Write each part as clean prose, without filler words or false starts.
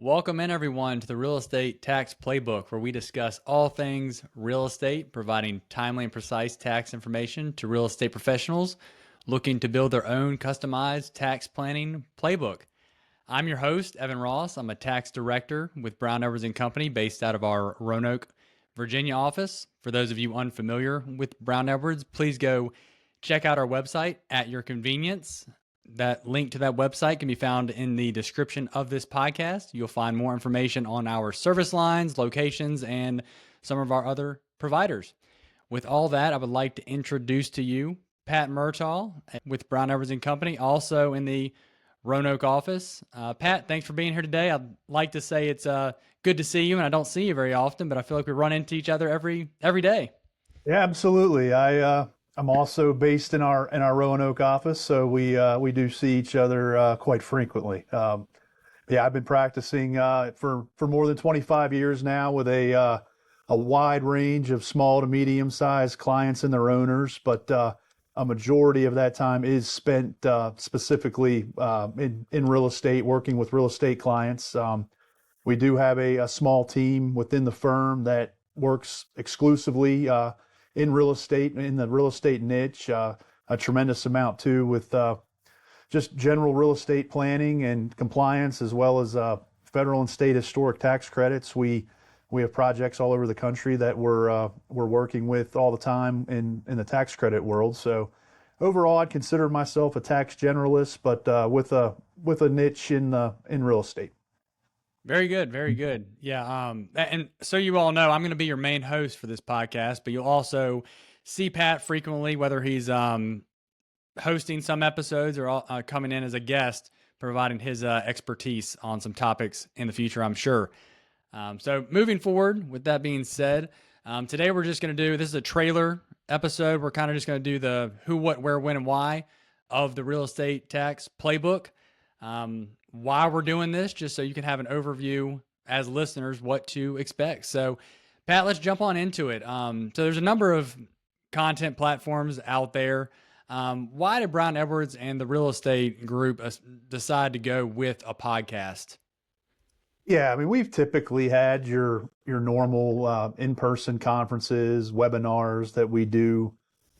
Welcome in everyone to the Real Estate Tax Playbook, where we discuss all things real estate, providing timely and precise tax information to real estate professionals looking to build their own customized tax planning playbook. I'm your host, Evan Ross. I'm a tax director with Brown Edwards and Company based out of our Roanoke, Virginia office. For those of you unfamiliar with Brown Edwards, please go check out our website at your convenience. That link to that website can be found in the description of this podcast. You'll find more information on our service lines, locations, and some of our other providers. With all that, I would like to introduce to you Pat Murtaugh with Brown Edwards and Company, also in the Roanoke office. Pat, thanks for being here today. I'd like to say it's good to see you, and I don't see you very often, but I feel like we run into each other every day. Yeah, absolutely. I'm also based in our Roanoke office, so we do see each other quite frequently. Yeah, I've been practicing for more than 25 years now with a wide range of small to medium sized clients and their owners, but a majority of that time is spent specifically in real estate, working with real estate clients. We do have a small team within the firm that works exclusively in real estate, in the real estate niche, a tremendous amount too with just general real estate planning and compliance, as well as federal and state historic tax credits. We have projects all over the country that we're working with all the time in the tax credit world. So overall, I'd consider myself a tax generalist, but with a niche in real estate. Very good. Very good. Yeah. And so you all know, I'm going to be your main host for this podcast, but you'll also see Pat frequently, whether he's hosting some episodes or coming in as a guest, providing his expertise on some topics in the future, I'm sure. So moving forward, with that being said, today we're just going to this is a trailer episode. We're kind of just going to do the who, what, where, when, and why of the real estate tax playbook. Why we're doing this, just so you can have an overview as listeners what to expect. So, Pat, let's jump on into it. So there's a number of content platforms out there. Why did Brown Edwards and the real estate group decide to go with a podcast? Yeah, I mean, we've typically had your normal in-person conferences, webinars that we do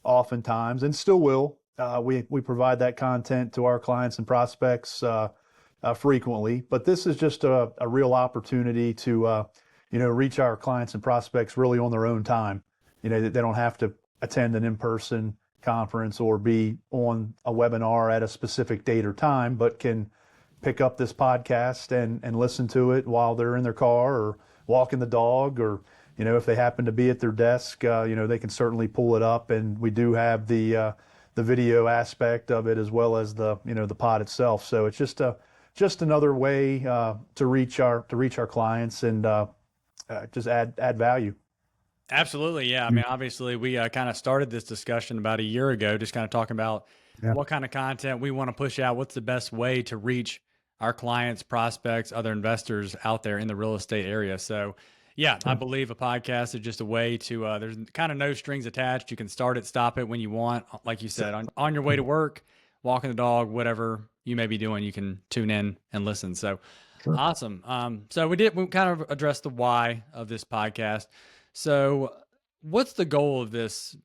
oftentimes, and still will. We provide that content to our clients and prospects frequently, but this is just a real opportunity to reach our clients and prospects really on their own time. They don't have to attend an in-person conference or be on a webinar at a specific date or time, but can pick up this podcast and listen to it while they're in their car or walking the dog, or if they happen to be at their desk, they can certainly pull it up. And we do have the video aspect of it, as well as the pod itself. So it's just another way to reach our clients and just add value. Absolutely. Yeah. I mean, obviously we kind of started this discussion about a year ago, just kind of talking about what kind of content we want to push out. What's the best way to reach our clients, prospects, other investors out there in the real estate area. So yeah, I believe a podcast is just a way to, there's kind of no strings attached. You can start it, stop it when you want. Like you said, on your way to work, walking the dog, whatever you may be doing, you can tune in and listen. So awesome. So we kind of addressed the why of this podcast. So what's the goal of this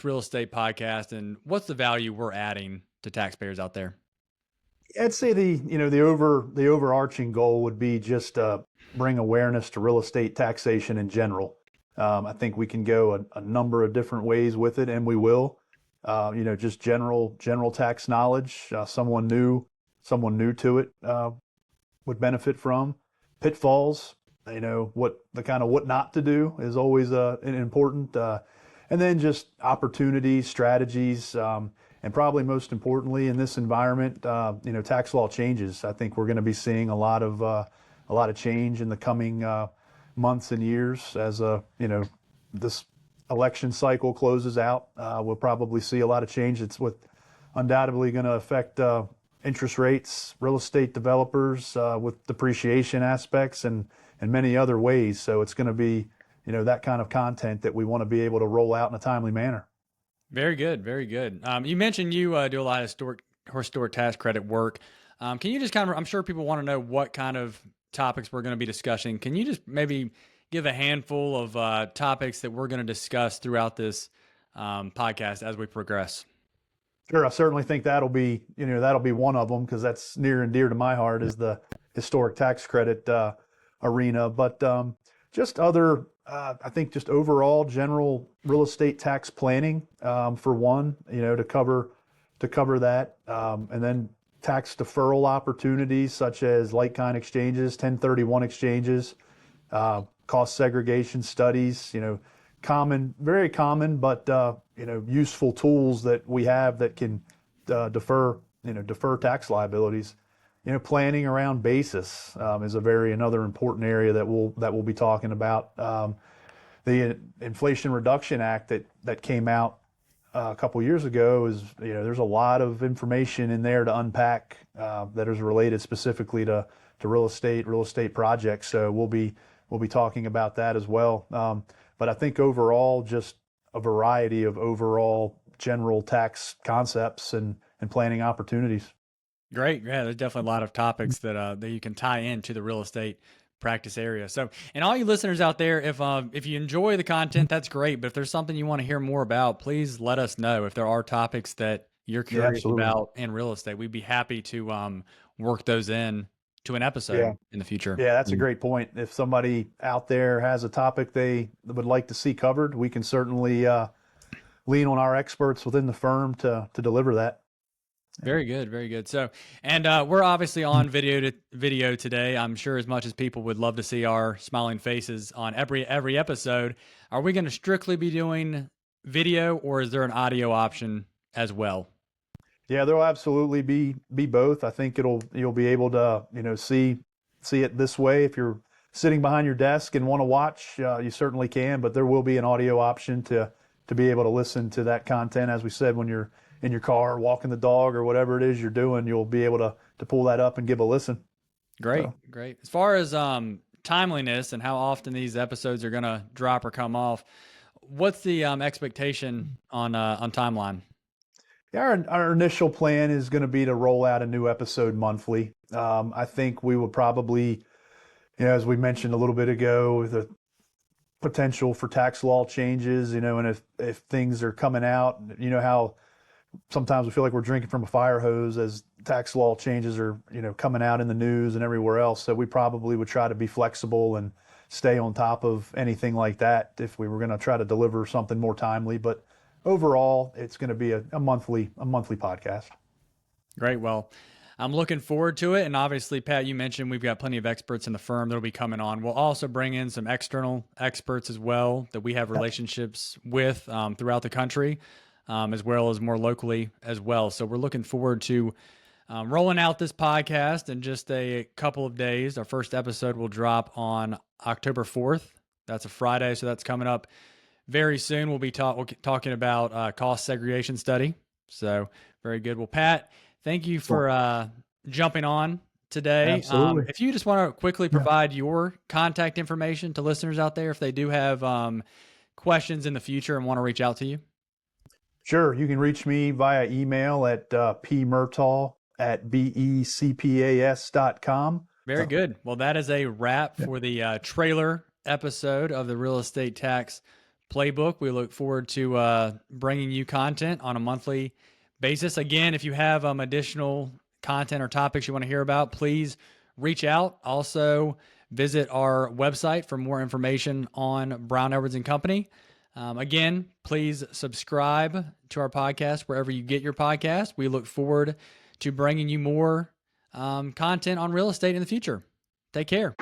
real estate podcast, and what's the value we're adding to taxpayers out there? I'd say the overarching goal would be just bring awareness to real estate taxation in general. I think we can go a number of different ways with it, and we will. Just general tax knowledge. Someone new to it would benefit from. Pitfalls. What not to do is always important. And then just opportunities, strategies, and probably most importantly in this environment, tax law changes. I think we're going to be seeing a lot of change in the coming months and years as this election cycle closes out. We'll probably see a lot of change. It's undoubtedly going to affect interest rates, real estate developers with depreciation aspects, and many other ways. So it's going to be that kind of content that we want to be able to roll out in a timely manner. Very good. Very good. You mentioned you do a lot of historic tax credit work. Can you just I'm sure people want to know what kind of topics we're going to be discussing. Can you just maybe give a handful of topics that we're going to discuss throughout this podcast as we progress? Sure, I certainly think that'll be one of them because that's near and dear to my heart is the historic tax credit arena. But just other, I think, just overall general real estate tax planning for one, to cover that, and then tax deferral opportunities such as like-kind exchanges, 1031 exchanges, cost segregation studies, very common, but useful tools that we have that can defer tax liabilities. Planning around basis is another important area that we'll be talking about. The Inflation Reduction Act that came out a couple years ago is there's a lot of information in there to unpack that is related specifically to real estate projects. So we'll be talking about that as well. But I think overall, just a variety of overall general tax concepts and planning opportunities. Great. Yeah, there's definitely a lot of topics that you can tie into the real estate practice area. So, and all you listeners out there, if you enjoy the content, that's great. But if there's something you want to hear more about, please let us know. If there are topics that you're curious about in real estate, we'd be happy to work those in to an episode in the future. Yeah, that's a great point. If somebody out there has a topic they would like to see covered, we can certainly lean on our experts within the firm to deliver that. Very good, very good. So, and we're obviously on video today. I'm sure as much as people would love to see our smiling faces on every episode, are we going to strictly be doing video, or is there an audio option as well? Yeah, there'll absolutely be both. I think you'll be able to see it this way. If you're sitting behind your desk and want to watch, you certainly can. But there will be an audio option to be able to listen to that content. As we said, when you're in your car, walking the dog, or whatever it is you're doing, you'll be able to pull that up and give a listen. Great, great. As far as timeliness and how often these episodes are going to drop or come off, what's the expectation on timeline? Yeah, our initial plan is going to be to roll out a new episode monthly. I think we would probably, as we mentioned a little bit ago, the potential for tax law changes, and if things are coming out, how sometimes we feel like we're drinking from a fire hose as tax law changes are, coming out in the news and everywhere else. So we probably would try to be flexible and stay on top of anything like that if we were going to try to deliver something more timely. But overall, it's going to be a monthly podcast. Great. Well, I'm looking forward to it. And obviously, Pat, you mentioned we've got plenty of experts in the firm that'll be coming on. We'll also bring in some external experts as well that we have relationships with throughout the country, as well as more locally as well. So we're looking forward to rolling out this podcast in just a couple of days. Our first episode will drop on October 4th. That's a Friday, so that's coming up very soon. We'll be talking about cost segregation study. So very good. Well, Pat, thank you for jumping on today. Absolutely. If you just want to quickly provide your contact information to listeners out there, if they do have questions in the future and want to reach out to you. Sure. You can reach me via email at pmurtaugh@becpas.com. Very good. Well, that is a wrap for the trailer episode of the Real Estate Tax Playbook. We look forward to bringing you content on a monthly basis. Again, if you have additional content or topics you want to hear about, please reach out. Also, visit our website for more information on Brown Edwards and Company. Again, please subscribe to our podcast wherever you get your podcast. We look forward to bringing you more content on real estate in the future. Take care.